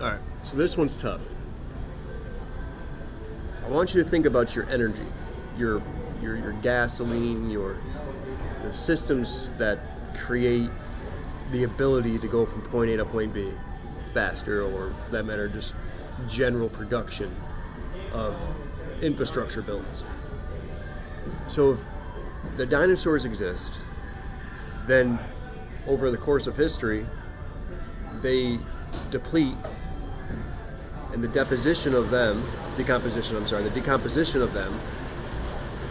All right, so this one's tough. I want you to think about your energy, your gasoline, the systems that create the ability to go from point A to point B faster, or for that matter, just general production of infrastructure builds. So if the dinosaurs exist, then over the course of history, they deplete, and the decomposition of them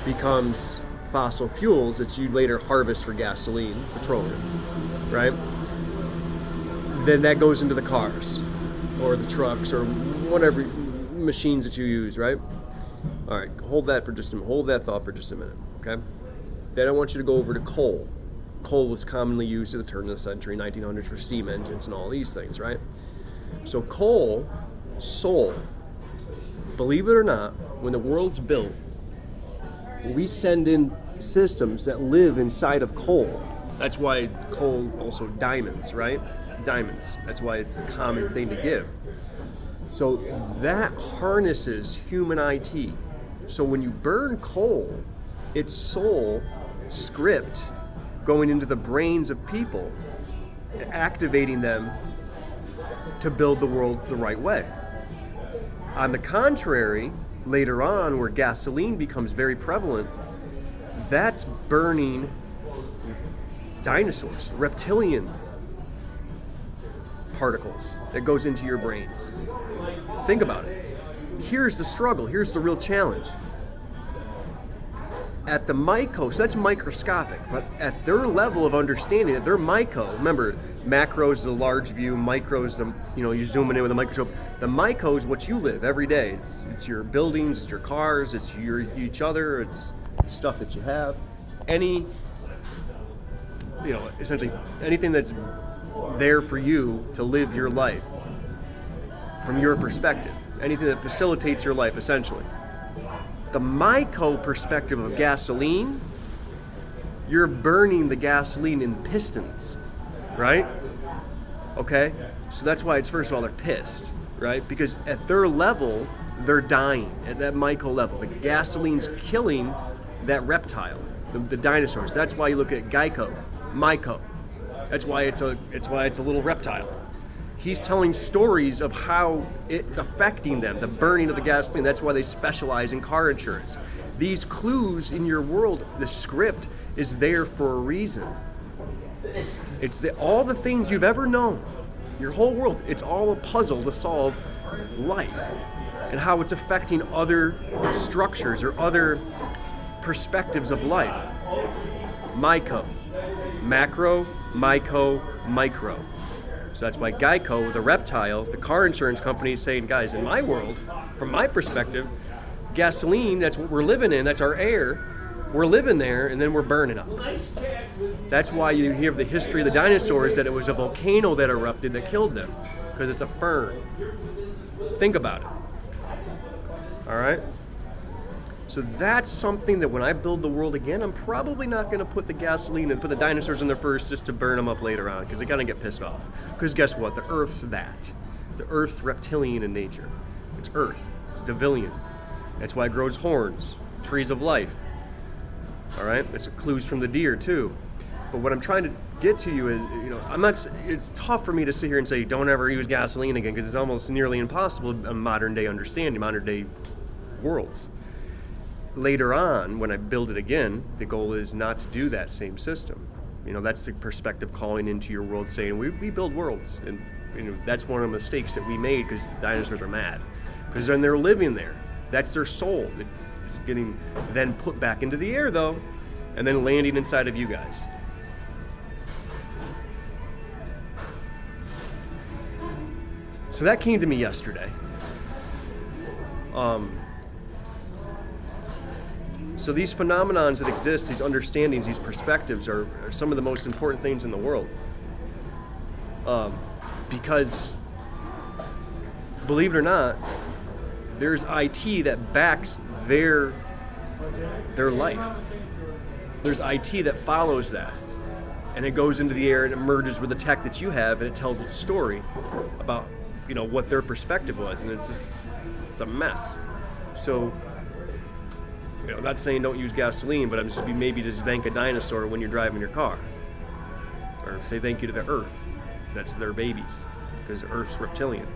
becomes fossil fuels that you later harvest for gasoline, petroleum, right? Then that goes into the cars or the trucks or whatever machines that you use, right? All right, hold that thought for just a minute, okay? Then I want you to go over to coal. Coal was commonly used at the turn of the century, 1900s, for steam engines and all these things, right? So coal, believe it or not, when the world's built, we send in systems that live inside of coal. That's why coal also diamonds, right? Diamonds. That's why it's a common thing to give. So that harnesses human IT. So when you burn coal, it's soul script going into the brains of people, activating them to build the world the right way. On the contrary, later on, where gasoline becomes very prevalent, that's burning dinosaurs, reptilian particles that goes into your brains. Think about it. Here's the struggle. Here's the real challenge. At the micro, so that's microscopic, but at their level of understanding, at their micro, remember, macro is the large view, micro is the, you zoom in with a microscope. The micro is what you live every day. It's your buildings, it's your cars, it's each other, it's the stuff that you have. Essentially anything that's there for you to live your life from your perspective. Anything that facilitates your life, essentially. The micro perspective of gasoline, you're burning the gasoline in pistons, right? Okay? So that's why it's, first of all, they're pissed, right? Because at their level, they're dying at that micro level. The gasoline's killing that reptile, the dinosaurs. That's why you look at Geico, Myco. That's why it's a little reptile. He's telling stories of how it's affecting them, the burning of the gasoline. That's why they specialize in car insurance. These clues in your world, the script is there for a reason. It's all the things you've ever known, your whole world. It's all a puzzle to solve life and how it's affecting other structures or other perspectives of life. Myco, macro, myco, micro. So that's why Geico, the reptile, the car insurance company, is saying, guys, in my world, from my perspective, gasoline, that's what we're living in, that's our air, we're living there, and then we're burning up. That's why you hear the history of the dinosaurs, that it was a volcano that erupted that killed them, because it's a fern. Think about it. All right? So that's something that when I build the world again, I'm probably not going to put the gasoline and put the dinosaurs in there first just to burn them up later on, because they're going to get pissed off. Because guess what? The Earth's that. The Earth's reptilian in nature. It's Earth. It's Devillian. That's why it grows horns, trees of life. All right? It's clues from the deer, too. But what I'm trying to get to you is, it's tough for me to sit here and say, don't ever use gasoline again, because it's almost nearly impossible in modern day understanding, modern day worlds. Later on, when I build it again, the goal is not to do that same system. That's the perspective calling into your world, saying we build worlds, and that's one of the mistakes that we made, because dinosaurs are mad, because then they're living there. That's their soul. It's getting then put back into the air, though, and then landing inside of you guys. So that came to me yesterday. So these phenomenons that exist, these understandings, these perspectives are some of the most important things in the world. Because, believe it or not, there's IT that backs their life. There's IT that follows that. And it goes into the air and it merges with the tech that you have, and it tells its story about what their perspective was, and it's a mess. So, I'm not saying don't use gasoline, but I'm just maybe just thank a dinosaur when you're driving your car, or say thank you to the Earth, because that's their babies, because Earth's reptilian.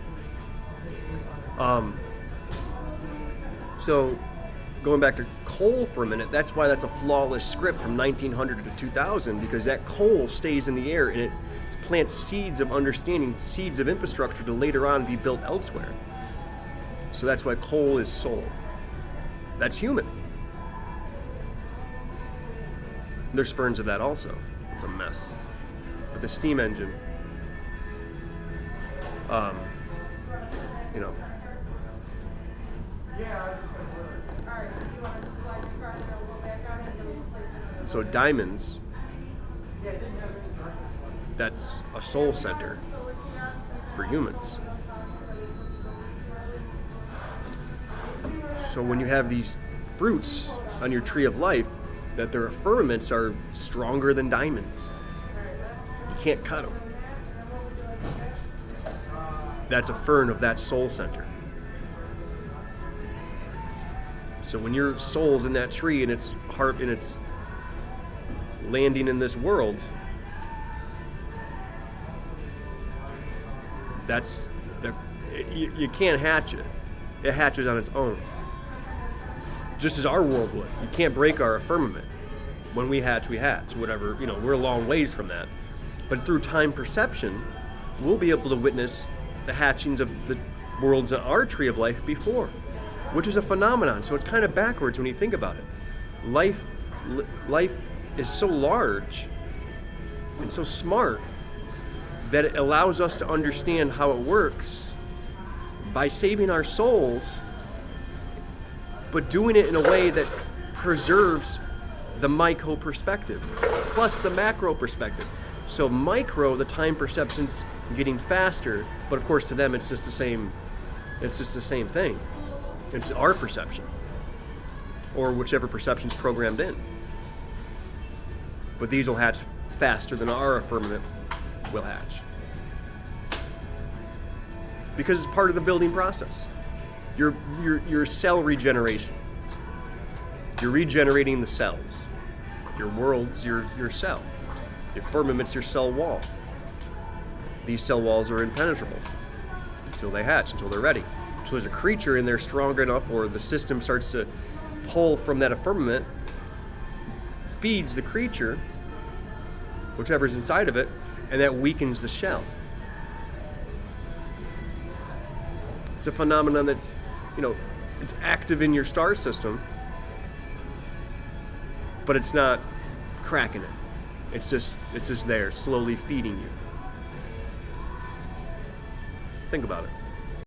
So, going back to coal for a minute, that's why that's a flawless script from 1900 to 2000, because that coal stays in the air and it plants seeds of understanding, seeds of infrastructure to later on be built elsewhere. So that's why coal is soul. That's human. There's ferns of that also. It's a mess. But the steam engine, so diamonds, that's a soul center for humans. So when you have these fruits on your tree of life, that their firmaments are stronger than diamonds. You can't cut them. That's a fern of that soul center. So when your soul's in that tree and its heart and it's landing in this world, you can't hatch it. It hatches on its own. Just as our world would. You can't break our firmament. When we hatch, whatever, we're a long ways from that. But through time perception, we'll be able to witness the hatchings of the worlds on our tree of life before, which is a phenomenon. So it's kind of backwards when you think about it. Life is so large and so smart that it allows us to understand how it works by saving our souls, but doing it in a way that preserves the micro perspective plus the macro perspective. So micro, the time perception's getting faster, but of course to them it's just the same thing. It's our perception, or whichever perception's programmed in. But these will hatch faster than our firmament will hatch, because it's part of the building process. Your cell regeneration. You're regenerating the cells. Your world's your cell. Your firmament's your cell wall. These cell walls are impenetrable until they hatch, until they're ready. So there's a creature in there strong enough, or the system starts to pull from that firmament, feeds the creature, whichever's inside of it, and that weakens the shell. It's a phenomenon that's, it's active in your star system, but it's not cracking it. It's just there, slowly feeding you. Think about it.